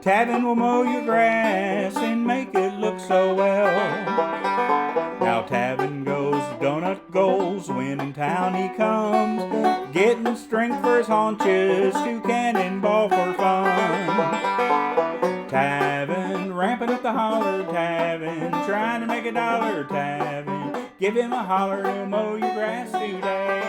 Tavin will mow your grass and make it look so well. Now Tavin goes donut goals when in town he comes, getting strength for his haunches to cannonball for fun. Tavin, ramping up the holler, Tavin, trying to make a dollar, Tavin, give him a holler, he'll mow your grass today.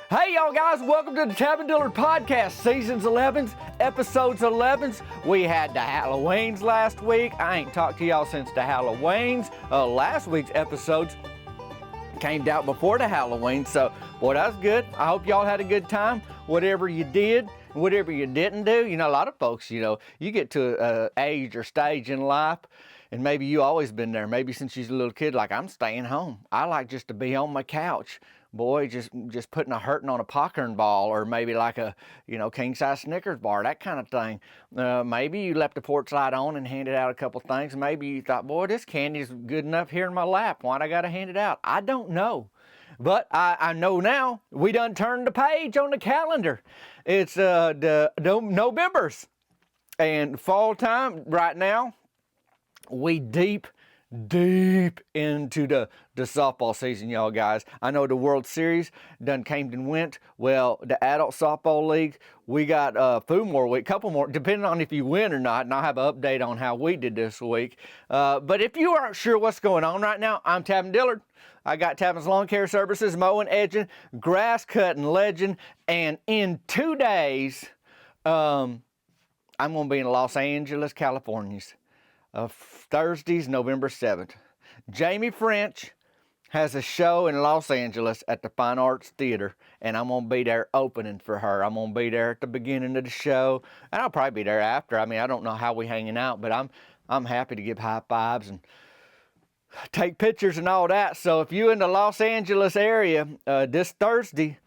Hey y'all guys, welcome to the Tavin Dillard Podcast, Seasons 11s, Episodes 11s. We had the Halloweens last week. I ain't talked to y'all since the Halloweens. Last week's episodes came out before the Halloween, so boy, that was good. I hope y'all had a good time, whatever you did, whatever you didn't do. You know, a lot of folks, you get to an age or stage in life, and maybe you always been there, maybe since you're a little kid, like I'm staying home. I like just to be on my couch. Boy, just putting a hurting on a popcorn ball, or maybe like a, king-size Snickers bar, that kind of thing. Maybe you left the porch light on and handed out a couple things. Maybe you thought, boy, this candy's good enough here in my lap. Why'd I gotta hand it out? I don't know. But I know now, we done turned the page on the calendar. It's the November's. And fall time right now, we deep into the softball season, y'all guys. I know the World Series done came and went. Well, the adult softball league, we got a few more weeks, couple more, depending on if you win or not, and I'll have an update on how we did this week. But if you aren't sure what's going on right now, I'm Tavin Dillard. I got Tavin's Lawn Care Services, mowing, edging, grass cutting legend, and in 2 days, I'm going to be in Los Angeles, California. Thursday's November 7th. Jamie French has a show in Los Angeles at the Fine Arts Theater, and I'm going to be there opening for her. I'm going to be there at the beginning of the show, and I'll probably be there after. I mean, I don't know how we hanging out, but I'm happy to give high fives and take pictures and all that. So if you're in the Los Angeles area this Thursday,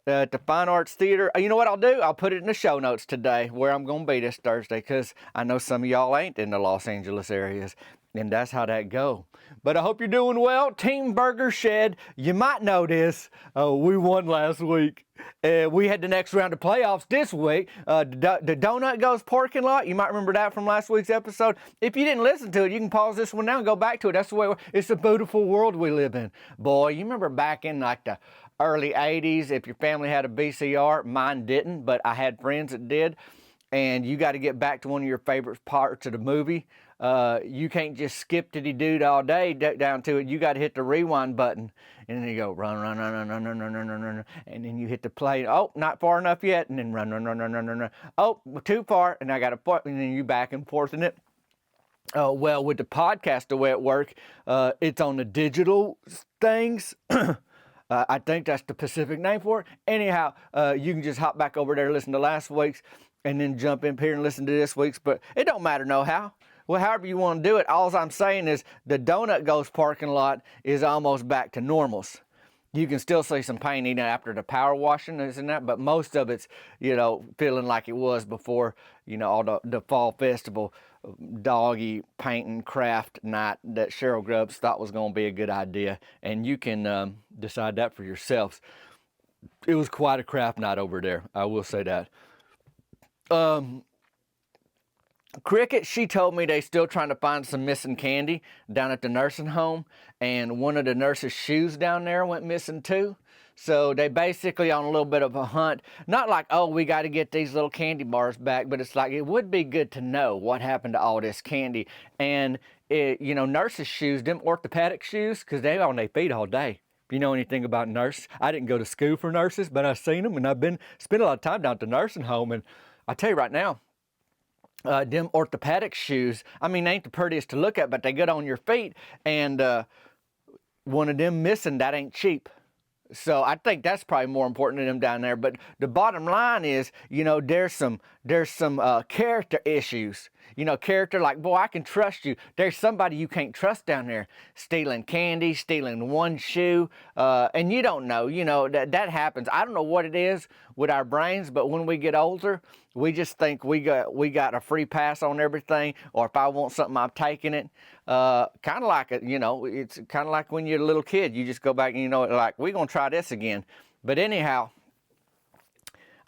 at the Fine Arts Theater. You know what I'll do? I'll put it in the show notes today where I'm going to be this Thursday, because I know some of y'all ain't in the Los Angeles areas, and that's how that go. But I hope you're doing well. Team Burger Shed, you might know this. We won last week. We had the next round of playoffs this week. The Donut Goes parking lot, you might remember that from last week's episode. If you didn't listen to it, you can pause this one now and go back to it. That's the way it's a beautiful world we live in. Boy, you remember back in like the early 80s, if your family had a VCR, mine didn't, but I had friends that did, and you got to get back to one of your favorite parts of the movie. You can't just skip diddy-dood all day down to it. You got to hit the rewind button, and then you go run, and then you hit the play. Oh, not far enough yet, and then run. Oh, too far, and I got to, and then you back and forth in it. Well, with the podcast, the way it works, it's on the digital things. I think that's the Pacific name for it. Anyhow, you can just hop back over there, listen to last week's, and then jump in here and listen to this week's. But it don't matter no how. Well, however you want to do it, all I'm saying is the Donut Ghost parking lot is almost back to normals. You can still see some paint even after the power washing, isn't that? But most of it's, feeling like it was before, all the fall festival doggy painting craft night that Cheryl Grubbs thought was going to be a good idea. And you can decide that for yourselves. It was quite a craft night over there, I will say that. Cricket, she told me they still trying to find some missing candy down at the nursing home, and one of the nurses' shoes down there went missing too. So they basically on a little bit of a hunt. Not like, oh, we got to get these little candy bars back, but it's like it would be good to know what happened to all this candy. And, nurses' shoes, them orthopedic shoes, because they on their feet all day. If you know anything about nurses, I didn't go to school for nurses, but I've seen them, and I've spent a lot of time down at the nursing home, and I tell you right now, them orthopedic shoes, I mean, they ain't the prettiest to look at, but they good on your feet, and one of them missing, that ain't cheap. So I think that's probably more important than them down there. But the bottom line is, there's some character issues. Character like, boy, I can trust you. There's somebody you can't trust down there, stealing candy, stealing one shoe, and you don't know. That happens. I don't know what it is with our brains, but when we get older, we just think we got a free pass on everything, or if I want something, I'm taking it. Kind of like it's kind of like when you're a little kid, you just go back and like, we're gonna try this again. But anyhow,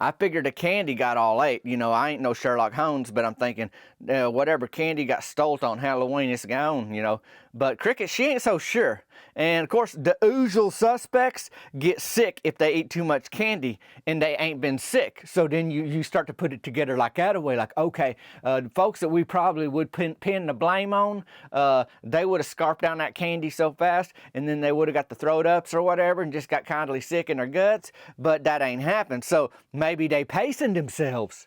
I figured the candy got all ate. You know, I ain't no Sherlock Holmes, but I'm thinking whatever candy got stole on Halloween, it's gone, you know. But Cricket, she ain't so sure. And of course, the usual suspects get sick if they eat too much candy and they ain't been sick. So then you start to put it together like that way, like, okay, folks that we probably would pin the blame on, they would have scarfed down that candy so fast, and then they would have got the throat ups or whatever and just got kindly sick in their guts. But that ain't happened. So maybe they pacing themselves.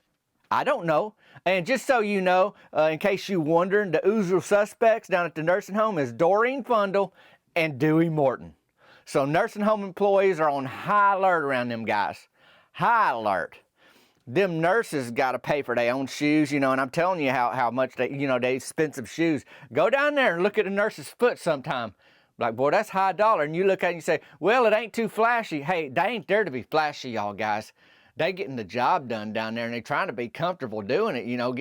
I don't know. And just so you know, in case you wondering, the usual suspects down at the nursing home is Doreen Fundle and Dewey Morton. So nursing home employees are on high alert around them guys. High alert. Them nurses got to pay for their own shoes, you know, and I'm telling you how much they, you know, they expensive shoes. Go down there and look at a nurse's foot sometime. Like, boy, that's high dollar. And you look at it and you say, well, it ain't too flashy. Hey, they ain't there to be flashy, y'all guys. They getting the job done down there, and they trying to be comfortable doing it, you know,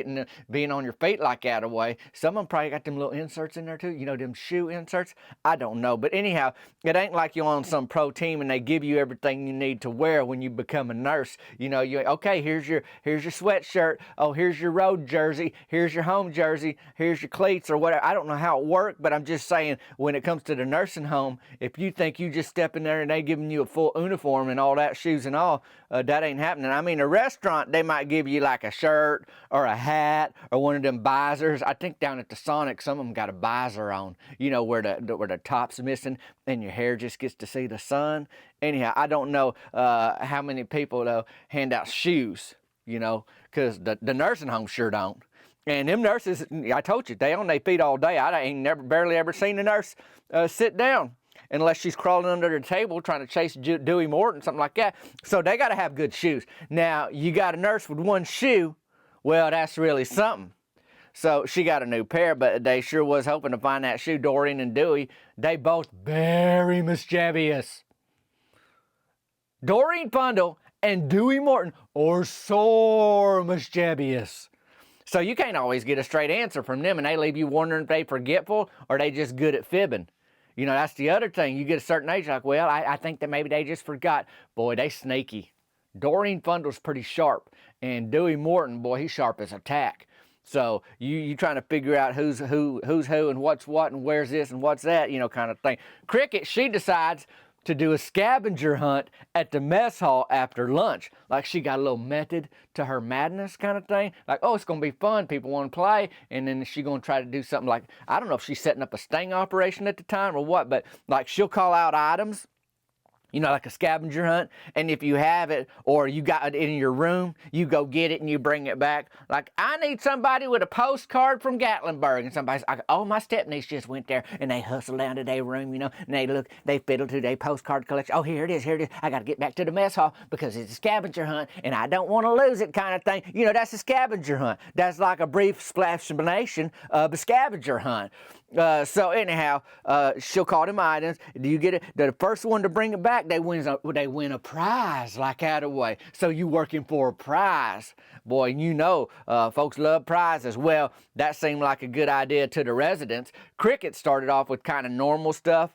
being on your feet like that away. Some of them probably got them little inserts in there too, you know, them shoe inserts. I don't know, but anyhow, it ain't like you're on some pro team and they give you everything you need to wear when you become a nurse. You know, okay, here's your sweatshirt. Oh, here's your road jersey. Here's your home jersey. Here's your cleats or whatever. I don't know how it works, but I'm just saying, when it comes to the nursing home, if you think you just step in there and they giving you a full uniform and all that, shoes and all, that ain't happening. I mean, a restaurant, they might give you like a shirt or a hat or one of them visors. I think down at the Sonic, some of them got a visor on, you know, where the top's missing and your hair just gets to see the sun. Anyhow, I don't know how many people, though, hand out shoes, you know, because the nursing home sure don't. And them nurses, I told you, they on their feet all day. I ain't barely ever seen a nurse sit down, unless she's crawling under the table trying to chase Dewey Morton, something like that. So they got to have good shoes. Now, you got a nurse with one shoe, well, that's really something. So she got a new pair, but they sure was hoping to find that shoe. Doreen and Dewey, they both very mischievous. Doreen Fundle and Dewey Morton are so mischievous. So you can't always get a straight answer from them, and they leave you wondering if they forgetful or they just good at fibbing. You know, that's the other thing. You get a certain age, like, well, I think that maybe they just forgot. Boy, they sneaky. Doreen Fundle's pretty sharp, and Dewey Morton, boy, he's sharp as a tack. So you trying to figure out who's who and what's what and where's this and what's that, you know, kind of thing. Cricket, she decides to do a scavenger hunt at the mess hall after lunch. Like, she got a little method to her madness kind of thing. Like, oh, it's going to be fun. People want to play. And then she going to try to do something like, I don't know if she's setting up a sting operation at the time or what, but like she'll call out items, you know, like a scavenger hunt. And if you have it or you got it in your room, you go get it and you bring it back. Like, I need somebody with a postcard from Gatlinburg. And somebody's like, oh, my stepniece just went there, and they hustle down to their room, you know, and they fiddle to their postcard collection. Oh, here it is. I got to get back to the mess hall because it's a scavenger hunt and I don't want to lose it kind of thing. You know, that's a scavenger hunt. That's like a brief explanation of a scavenger hunt. So anyhow, she'll call them items. Do you get it? The first one to bring it back, they win a prize like that away. So you working for a prize. Boy, you know, folks love prizes. Well, that seemed like a good idea to the residents. Cricket started off with kind of normal stuff.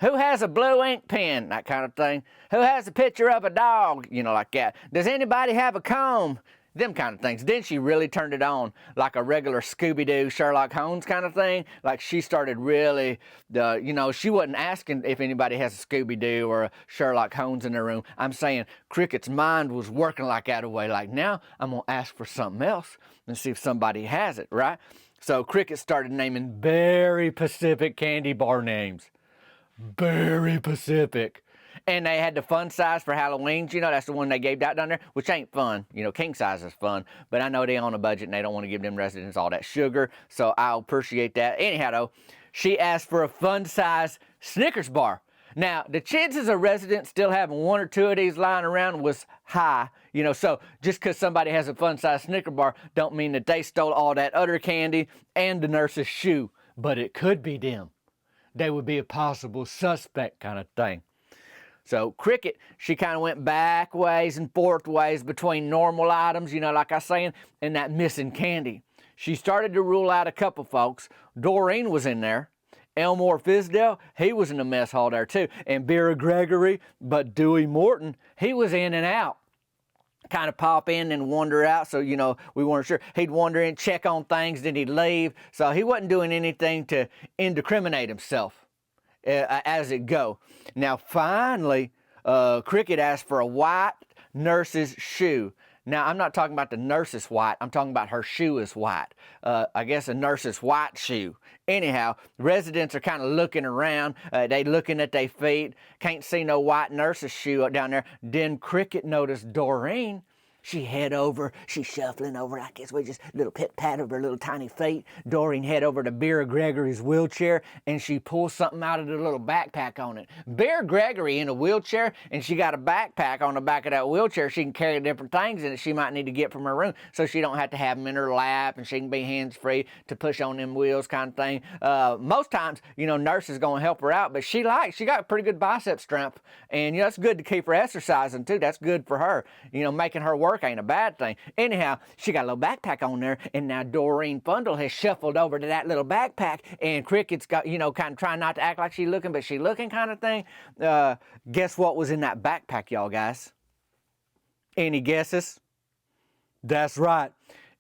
Who has a blue ink pen? That kind of thing. Who has a picture of a dog? You know, like that. Does anybody have a comb? Them kind of things. Then she really turned it on like a regular Scooby-Doo Sherlock Holmes kind of thing. Like, she started really, you know, she wasn't asking if anybody has a Scooby-Doo or a Sherlock Holmes in their room. I'm saying Cricket's mind was working like that away. Like, now I'm going to ask for something else and see if somebody has it, right? So Cricket started naming very Pacific candy bar names. Very Pacific. And they had the fun size for Halloween. You know, that's the one they gave out down there, which ain't fun. You know, king size is fun. But I know they on a budget and they don't want to give them residents all that sugar. So I'll appreciate that. Anyhow, though, she asked for a fun size Snickers bar. Now, the chances of residents still having one or two of these lying around was high. You know, so just because somebody has a fun size Snicker bar don't mean that they stole all that other candy and the nurse's shoe. But it could be them. They would be a possible suspect kind of thing. So Cricket, she kind of went back ways and forth ways between normal items, you know, like I was saying, and that missing candy. She started to rule out a couple folks. Doreen was in there. Elmore Fisdale, he was in the mess hall there too. And Vera Gregory, but Dewey Morton, he was in and out. kind of pop in and wander out. So, we weren't sure. He'd wander in, check on things, then he'd leave. So he wasn't doing anything to incriminate himself as it go. Now, finally, Cricket asked for a white nurse's shoe. Now, I'm not talking about the nurse's white. I'm talking about her shoe is white. I guess a nurse's white shoe. Anyhow, residents are kind of looking around. They looking at their feet. Can't see no white nurse's shoe down there. Then Cricket noticed Doreen. She head over, she's shuffling over, I guess we just little pit-pat of her little tiny feet. Doreen head over to Bear Gregory's wheelchair, and she pulls something out of the little backpack on it. Bear Gregory in a wheelchair, and she got a backpack on the back of that wheelchair. She can carry different things in it she might need to get from her room, so she don't have to have them in her lap, and she can be hands-free to push on them wheels kind of thing. Most times, nurse is going to help her out, but she got pretty good bicep strength, and that's good to keep her exercising too. That's good for her. Making her work ain't a bad thing. Anyhow, she got a little backpack on there, and now Doreen Fundle has shuffled over to that little backpack, and Cricket's got, kind of trying not to act like she's looking, but she looking kind of thing. Guess what was in that backpack, y'all guys? Any guesses? That's right.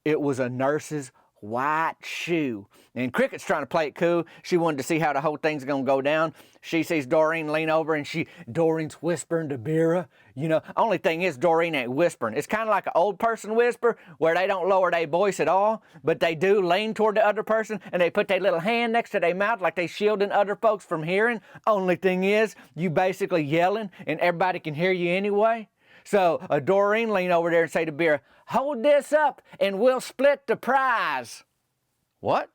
It was a nurse's white shoe. And Cricket's trying to play it cool. She wanted to see how the whole thing's going to go down. She sees Doreen lean over, and Doreen's whispering to Vera. Only thing is Doreen ain't whispering. It's kind of like an old person whisper where they don't lower their voice at all, but they do lean toward the other person, and they put their little hand next to their mouth like they shielding other folks from hearing. Only thing is, you basically yelling, and everybody can hear you anyway. So Doreen lean over there and say to Vera, "Hold this up and we'll split the prize." What?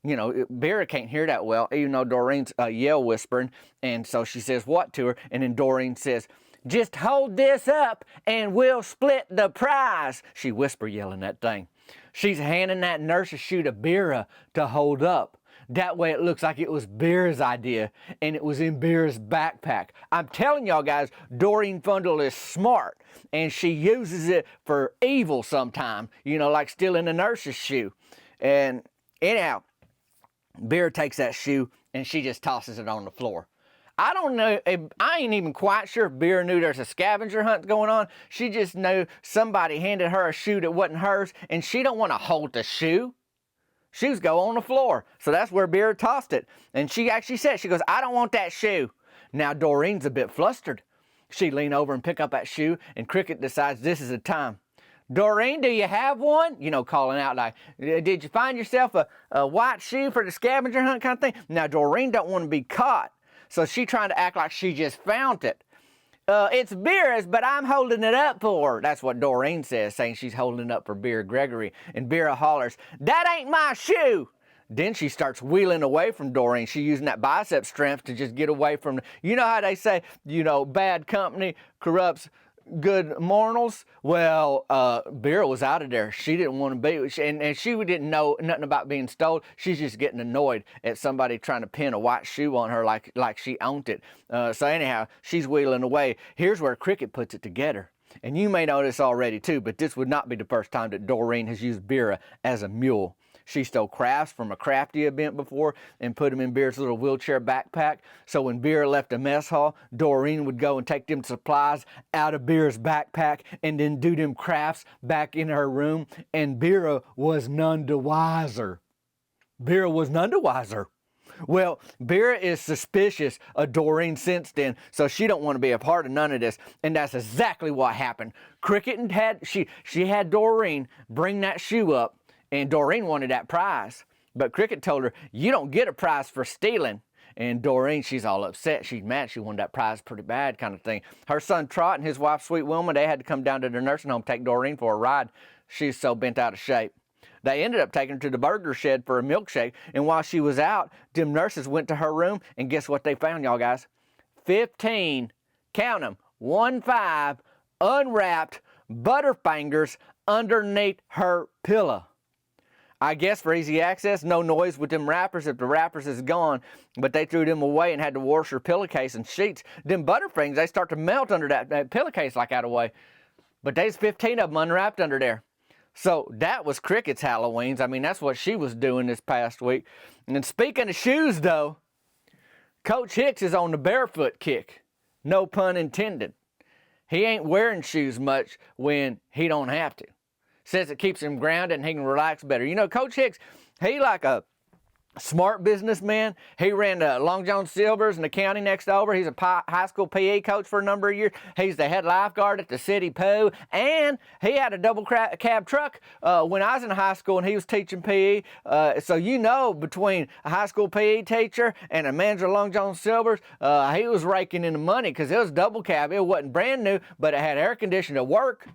Vera can't hear that well, even though Doreen's yell whispering. And so she says what to her? And then Doreen says, "Just hold this up and we'll split the prize." She whisper yelling that thing. She's handing that nurse's shoe to Vera to hold up. That way it looks like it was Bear's idea, and it was in Bear's backpack. I'm telling y'all guys, Doreen Fundle is smart, and she uses it for evil sometime, like stealing a nurse's shoe. And anyhow, Bear takes that shoe, and she just tosses it on the floor. I don't know, I ain't even quite sure if Bear knew there's a scavenger hunt going on. She just knew somebody handed her a shoe that wasn't hers, and she don't want to hold the shoe. Shoes go on the floor. So that's where Bear tossed it. And she actually said, she goes, "I don't want that shoe." Now Doreen's a bit flustered. She lean over and pick up that shoe, and Cricket decides this is the time. "Doreen, do you have one?" Calling out like, "Did you find yourself a white shoe for the scavenger hunt," kind of thing. Now Doreen don't want to be caught. So she trying to act like she just found it. "It's Bear's, but I'm holding it up for her." That's what Doreen says, saying she's holding it up for Bear Gregory. And Bear hollers, "That ain't my shoe." Then she starts wheeling away from Doreen. She's using that bicep strength to just get away from, how they say, bad company corrupts good morals. Well, Bear was out of there. She didn't want to be, and she didn't know nothing about being stolen. She's just getting annoyed at somebody trying to pin a white shoe on her like she owned it. So anyhow, she's wheeling away. Here's where Cricket puts it together. And you may know this already too, but this would not be the first time that Doreen has used Bear as a mule. She stole crafts from a crafty event before and put them in Bear's little wheelchair backpack. So when Bear left the mess hall, Doreen would go and take them supplies out of Bear's backpack and then do them crafts back in her room. And Bear was none the wiser. Bear was none the wiser. Well, Bear is suspicious of Doreen since then, so she don't want to be a part of none of this. And that's exactly what happened. Cricket she had Doreen bring that shoe up, and Doreen wanted that prize. But Cricket told her, "You don't get a prize for stealing." And Doreen, she's all upset. She's mad. She wanted that prize pretty bad kind of thing. Her son Trot and his wife Sweet Wilma, they had to come down to their nursing home, take Doreen for a ride. She's so bent out of shape. They ended up taking her to the burger shed for a milkshake. And while she was out, them nurses went to her room, and guess what they found, y'all guys? 15, count them, 15, unwrapped Butterfingers underneath her pillow. I guess for easy access, no noise with them wrappers if the wrappers is gone, but they threw them away and had to wash her pillowcase and sheets. Them Butterfingers, they start to melt under that pillowcase like that away. But there's 15 of them unwrapped under there. So that was Cricket's Halloween's. I mean, that's what she was doing this past week. And then speaking of shoes, though, Coach Hicks is on the barefoot kick. No pun intended. he ain't wearing shoes much when he don't have to. Says it keeps him grounded and he can relax better. You know, Coach Hicks, he like a smart businessman. He ran Long John Silver's in the county next over. He's a high school PE coach for a number of years. He's the head lifeguard at the city pool. And he had a double cab truck when I was in high school and he was teaching PE. So you know, between a high school PE teacher and a manager of Long John Silver's, he was raking in the money because it was double cab. It wasn't brand new, but it had air conditioning to work.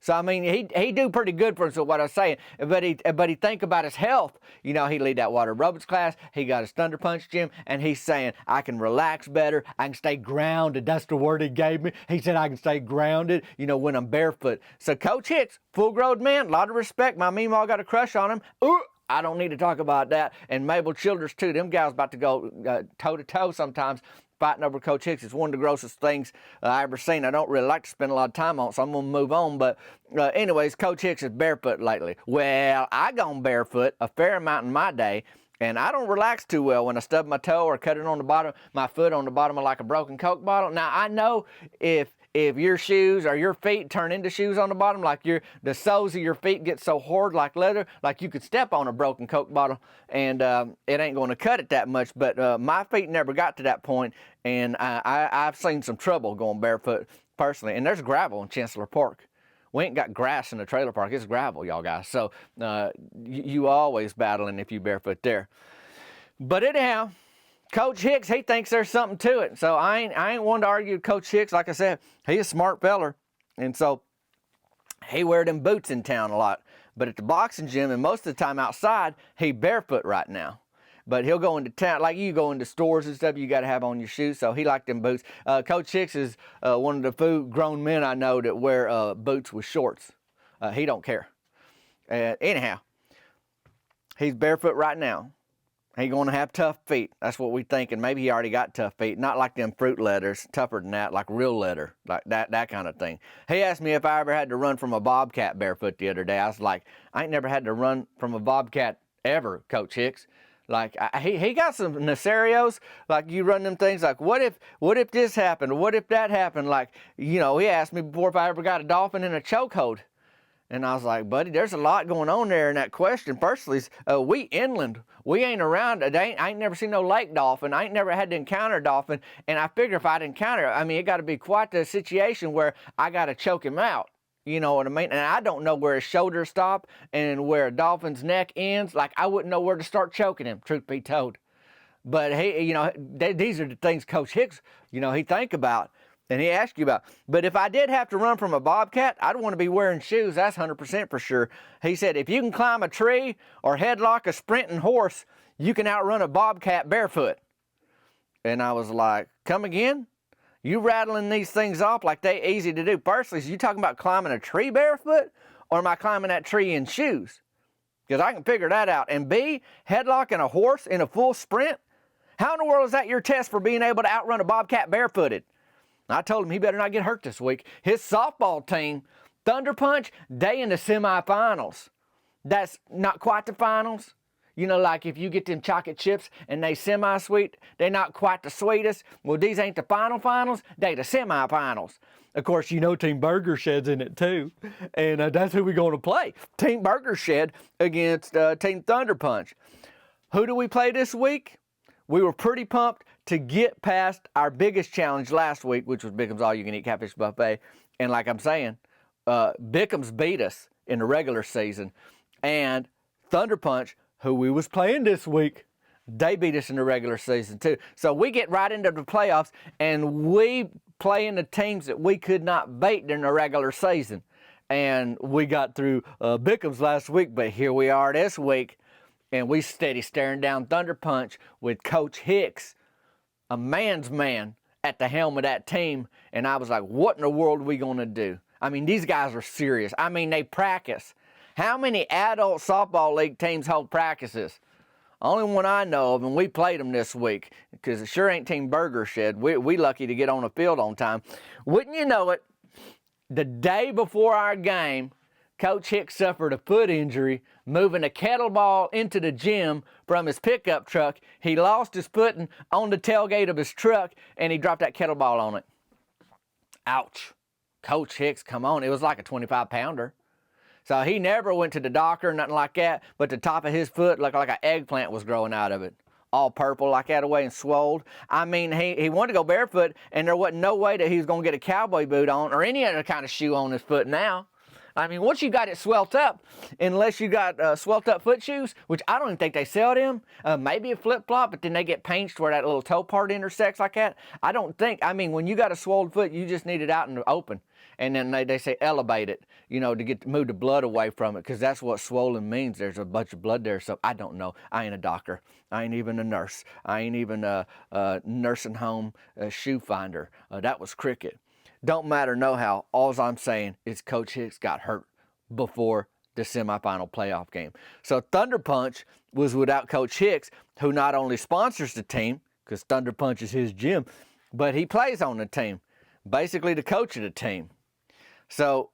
So, I mean, he do pretty good for himself, what I was saying. But he think about his health. You know, he lead that water aerobics class. He got his Thunder Punch gym. And he's saying, I can relax better. I can stay grounded. That's the word he gave me. He said I can stay grounded, you know, when I'm barefoot. So, Coach Hicks, full-grown man, a lot of respect. My meemaw got a crush on him. Ooh, I don't need to talk about that. And Mabel Childers, too. Them guys about to go toe-to-toe sometimes. Fighting over Coach Hicks is one of the grossest things I ever seen. I don't really like to spend a lot of time on it, so I'm going to move on. But anyways, Coach Hicks is barefoot lately. Well, I gone barefoot a fair amount in my day, and I don't relax too well when I stub my toe or cut it on the bottom, my foot on the bottom of like a broken Coke bottle. Now, I know if your shoes or your feet turn into shoes on the bottom, like the soles of your feet get so hard like leather, like you could step on a broken Coke bottle and it ain't going to cut it that much. But my feet never got to that point, and I've seen some trouble going barefoot personally. And there's gravel in Chancellor Park. We ain't got grass in the trailer park. It's gravel, y'all guys. So you always battling if you barefoot there. But anyhow, Coach Hicks, he thinks there's something to it. So I ain't one to argue with Coach Hicks. Like I said, he's a smart feller. And so he wear them boots in town a lot. But at the boxing gym and most of the time outside, he barefoot right now. But he'll go into town, like you go into stores and stuff, you got to have on your shoes. So he liked them boots. Coach Hicks is one of the few grown men I know that wear boots with shorts. He don't care. Anyhow, he's barefoot right now. He going to have tough feet. That's what we thinking. Maybe he already got tough feet. Not like them fruit leathers, tougher than that, like real leather, like that kind of thing. He asked me if I ever had to run from a bobcat barefoot the other day. I was like, I ain't never had to run from a bobcat ever, Coach Hicks. Like, he got some scenarios, like you run them things like, what if this happened? What if that happened? Like, you know, he asked me before if I ever got a dolphin in a chokehold. And I was like, buddy, there's a lot going on there in that question. Firstly, we inland. We ain't around. I ain't never seen no lake dolphin. I ain't never had to encounter a dolphin. And I figure if I'd encounter it, I mean, it got to be quite the situation where I got to choke him out. You know what I mean? And I don't know where his shoulders stop and where a dolphin's neck ends. Like, I wouldn't know where to start choking him, truth be told. But he, you know, these are the things Coach Hicks, you know, he think about. And he asked you about. But if I did have to run from a bobcat, I'd want to be wearing shoes. That's 100% for sure. He said, if you can climb a tree or headlock a sprinting horse, you can outrun a bobcat barefoot. And I was like, come again? You rattling these things off like they easy to do. Firstly, so you talking about climbing a tree barefoot? Or am I climbing that tree in shoes? Because I can figure that out. And B, headlocking a horse in a full sprint? How in the world is that your test for being able to outrun a bobcat barefooted? I told him he better not get hurt this week. His softball team, Thunder Punch, they in the semifinals. That's not quite the finals. You know, like if you get them chocolate chips and they semi-sweet, they not quite the sweetest. Well, these ain't the finals, they the semifinals. Of course, you know Team Burger Shed's in it too. And that's who we're going to play. Team Burger Shed against Team Thunder Punch. Who do we play this week? We were pretty pumped to get past our biggest challenge last week, which was Bickham's All-You-Can-Eat Catfish Buffet. And like I'm saying, Bickham's beat us in the regular season. And Thunder Punch, who we was playing this week, they beat us in the regular season too. So we get right into the playoffs, and we playing the teams that we could not beat during the regular season. And we got through Bickham's last week, but here we are this week. And we steady staring down Thunder Punch with Coach Hicks, a man's man, at the helm of that team. And I was like, what in the world are we going to do? I mean, these guys are serious. I mean, they practice. How many adult softball league teams hold practices? Only one I know of, and we played them this week, because it sure ain't Team Burger Shed. We lucky to get on the field on time. Wouldn't you know it, the day before our game, Coach Hicks suffered a foot injury moving a kettlebell into the gym from his pickup truck. He lost his footing on the tailgate of his truck, and he dropped that kettlebell on it. Ouch. Coach Hicks, come on. It was like a 25-pounder. So he never went to the doctor or nothing like that, but the top of his foot looked like an eggplant was growing out of it. All purple like that away and swole. I mean, he wanted to go barefoot, and there wasn't no way that he was going to get a cowboy boot on or any other kind of shoe on his foot now. I mean, once you got it swelled up, unless you got swelled up foot shoes, which I don't even think they sell them, maybe a flip-flop, but then they get pinched where that little toe part intersects like that. I don't think, I mean, when you got a swollen foot, you just need it out in the open. And then they say elevate it, you know, to move the blood away from it, because that's what swollen means. There's a bunch of blood there. So I don't know. I ain't a doctor. I ain't even a nurse. I ain't even a nursing home shoe finder. That was cricket. Don't matter no how. All I'm saying is Coach Hicks got hurt before the semifinal playoff game. So Thunder Punch was without Coach Hicks, who not only sponsors the team, because Thunder Punch is his gym, but he plays on the team, basically the coach of the team. So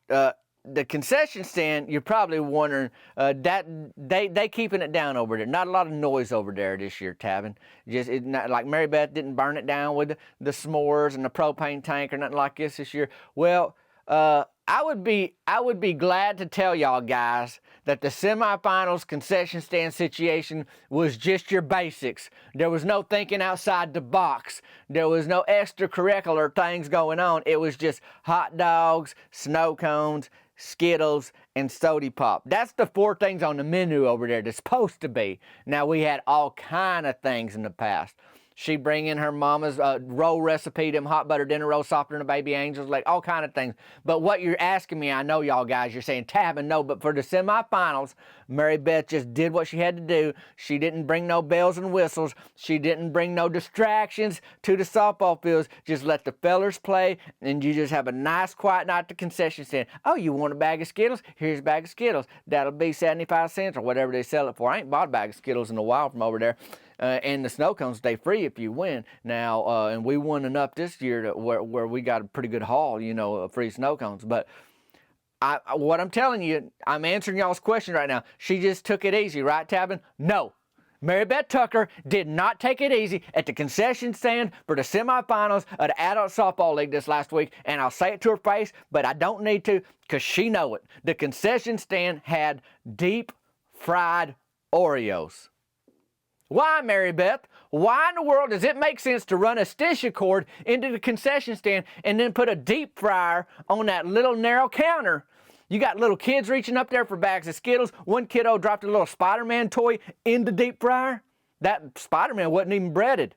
the concession stand, you're probably wondering, that they keeping it down over there. Not a lot of noise over there this year, Tavin. Just not, like Mary Beth didn't burn it down with the s'mores and the propane tank or nothing like this year. Well, I would be glad to tell y'all guys that the semifinals concession stand situation was just your basics. There was no thinking outside the box. There was no extracurricular things going on. It was just hot dogs, snow cones, Skittles, and Sody Pop. That's the 4 things on the menu over there that's supposed to be. Now, we had all kind of things in the past. She bring in her mama's roll recipe, them hot butter dinner rolls, softer than a baby angels, like all kind of things. But what you're asking me, I know y'all guys, you're saying, Tavin, no, but for the semifinals, Mary Beth just did what she had to do. She didn't bring no bells and whistles. She didn't bring no distractions to the softball fields. Just let the fellers play, and you just have a nice, quiet night at the concession stand. Oh, you want a bag of Skittles? Here's a bag of Skittles. That'll be 75 cents or whatever they sell it for. I ain't bought a bag of Skittles in a while from over there. And the snow cones stay free if you win. Now, and we won enough this year where we got a pretty good haul, you know, of free snow cones. But what I'm telling you, I'm answering y'all's question right now. She just took it easy, right, Tavin? No. Mary Beth Tucker did not take it easy at the concession stand for the semifinals of the Adult Softball League this last week. And I'll say it to her face, but I don't need to because she know it. The concession stand had deep fried Oreos. Why, Mary Beth? Why in the world does it make sense to run a extension cord into the concession stand and then put a deep fryer on that little narrow counter? You got little kids reaching up there for bags of Skittles. One kiddo dropped a little Spider-Man toy in the deep fryer. That Spider-Man wasn't even breaded,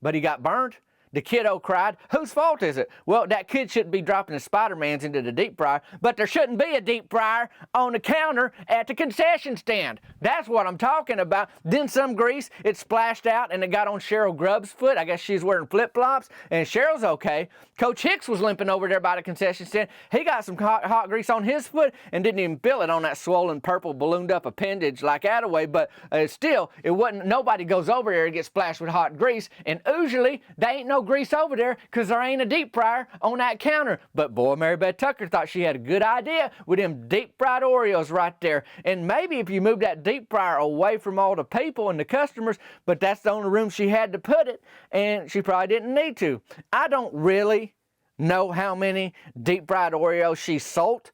but he got burnt. The kiddo cried. Whose fault is it? Well, that kid shouldn't be dropping the Spider-Mans into the deep fryer, but there shouldn't be a deep fryer on the counter at the concession stand. That's what I'm talking about. Then some grease, it splashed out and it got on Cheryl Grubb's foot. I guess she's wearing flip-flops, and Cheryl's okay. Coach Hicks was limping over there by the concession stand. He got some hot grease on his foot and didn't even feel it on that swollen purple ballooned up appendage like Attaway, but still, it wasn't, nobody goes over there and gets splashed with hot grease, and usually, they ain't no grease over there because there ain't a deep fryer on that counter. But boy, Mary Beth Tucker thought she had a good idea with them deep fried Oreos right there. And maybe if you move that deep fryer away from all the people and the customers, but that's the only room she had to put it, and she probably didn't need to. I don't really know how many deep fried Oreos she sold.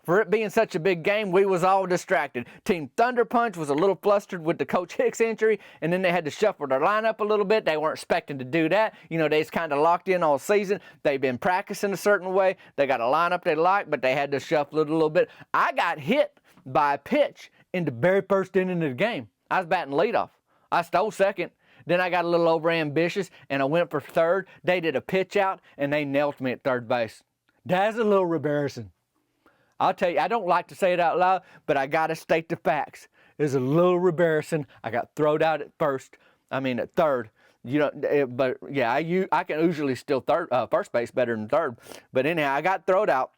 For it being such a big game, we was all distracted. Team Thunder Punch was a little flustered with the Coach Hicks injury, and then they had to shuffle their lineup a little bit. They weren't expecting to do that. You know, they just kind of locked in all season. They've been practicing a certain way. They got a lineup they like, but they had to shuffle it a little bit. I got hit by a pitch in the very first inning of the game. I was batting leadoff. I stole second. Then I got a little overambitious, and I went for third. They did a pitch out, and they knelt me at third base. That's a little embarrassing. I'll tell you, I don't like to say it out loud, but I got to state the facts. It's a little embarrassing. I got thrown out at third. You know, but yeah, I can usually still first base better than third. But anyhow, I got thrown out.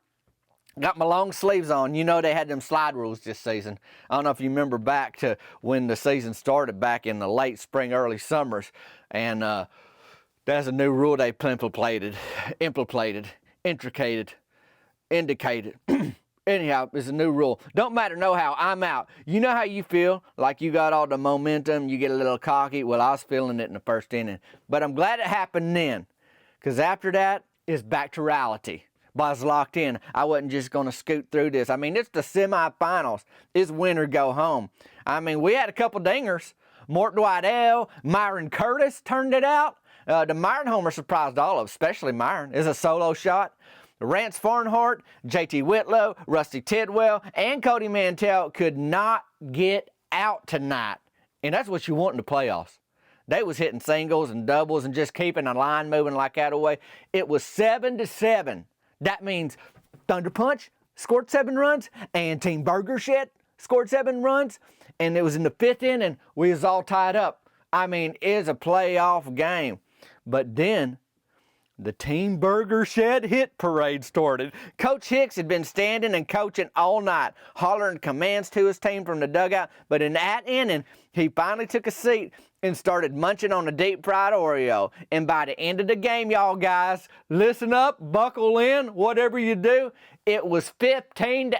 Got my long sleeves on. You know they had them slide rules this season. I don't know if you remember back to when the season started back in the late spring, early summers. And that's a new rule they implemented, indicated. Anyhow, it's a new rule. Don't matter no how, I'm out. You know how you feel, like you got all the momentum, you get a little cocky? Well, I was feeling it in the first inning. But I'm glad it happened then, because after that, it's back to reality. but I was locked in. I wasn't just going to scoot through this. I mean, it's the semifinals. It's win or go home. I mean, we had a couple dingers. Mort Dwight-L, Myron Curtis turned it out. The Myron homer surprised all of us, especially Myron. It's a solo shot. Rance Farnhart, JT Whitlow, Rusty Tidwell, and Cody Mantell could not get out tonight. And that's what you want in the playoffs. They was hitting singles and doubles and just keeping a line moving like that away. It was 7-7. That means Thunder Punch scored 7 runs and Team Burger Shed scored 7 runs. And it was in the 5th inning. We was all tied up. I mean, it's a playoff game. But then the Team Burger Shed hit parade started. Coach Hicks had been standing and coaching all night, hollering commands to his team from the dugout. But in that inning, he finally took a seat and started munching on a deep fried Oreo. And by the end of the game, y'all guys, listen up, buckle in, whatever you do, it was 15-8.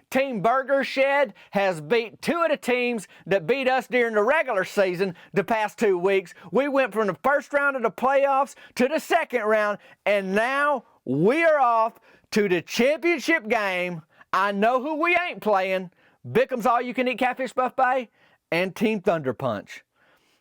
Team Burger Shed has beat 2 of the teams that beat us during the regular season the past 2 weeks. We went from the first round of the playoffs to the second round, and now we are off to the championship game. I know who we ain't playing. Bickham's All-You-Can-Eat Catfish Buffet and Team Thunder Punch.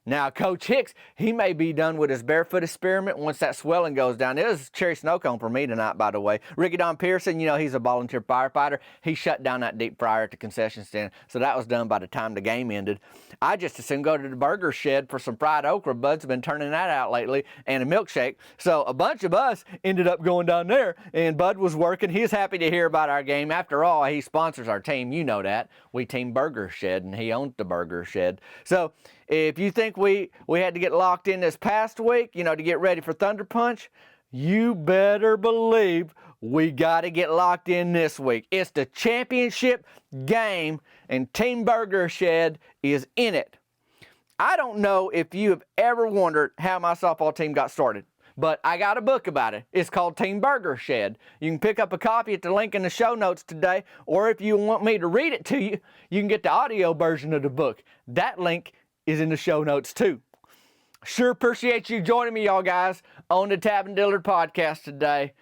Now, Coach Hicks, he may be done with his barefoot experiment once that swelling goes down. It was cherry snow cone for me tonight, by the way. Ricky Don Pearson, you know, he's a volunteer firefighter. He shut down that deep fryer at the concession stand, so that was done by the time the game ended. I just assumed go to the Burger Shed for some fried okra. Bud's been turning that out lately, and a milkshake. So a bunch of us ended up going down there, and Bud was working. He's happy to hear about our game. After all, he sponsors our team. You know that. We Team Burger Shed, and he owns the Burger Shed. So if you think we had to get locked in this past week, you know, to get ready for Thunder Punch, you better believe we got to get locked in this week. It's the championship game, and Team Burger Shed is in it. I don't know if you have ever wondered how my softball team got started, but I got a book about it. It's called Team Burger Shed. You can pick up a copy at the link in the show notes today, or if you want me to read it to you, you can get the audio version of the book. That link is in the show notes too. Sure appreciate you joining me, y'all guys, on the Tab and Dillard podcast today.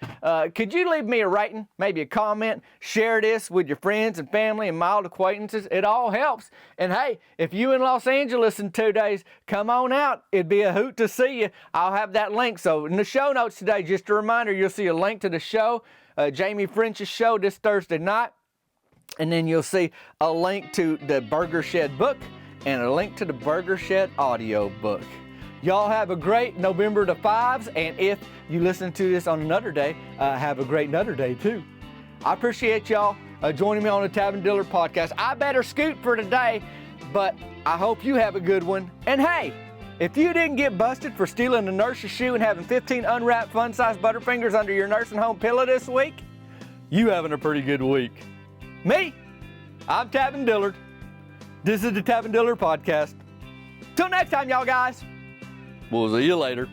Could you leave me a rating, maybe a comment, share this with your friends and family and mild acquaintances? It all helps. And hey, if you in Los Angeles in 2 days, come on out. It'd be a hoot to see you. I'll have that link. So in the show notes today, just a reminder, you'll see a link to the show, Jamie French's show this Thursday night. And then you'll see a link to the Burger Shed book and a link to the Burger Shed audio book. Y'all have a great November the 5s, and if you listen to this on another day, have a great Nutter Day too. I appreciate y'all joining me on the Tab and Dillard podcast. I better scoot for today, but I hope you have a good one. And hey, if you didn't get busted for stealing a nurse's shoe and having 15 unwrapped fun-sized Butterfingers under your nursing home pillow this week, you having a pretty good week. Me, I'm Tab and Dillard. This is the Tab and Dillard podcast. Till next time, y'all guys. We'll see you later.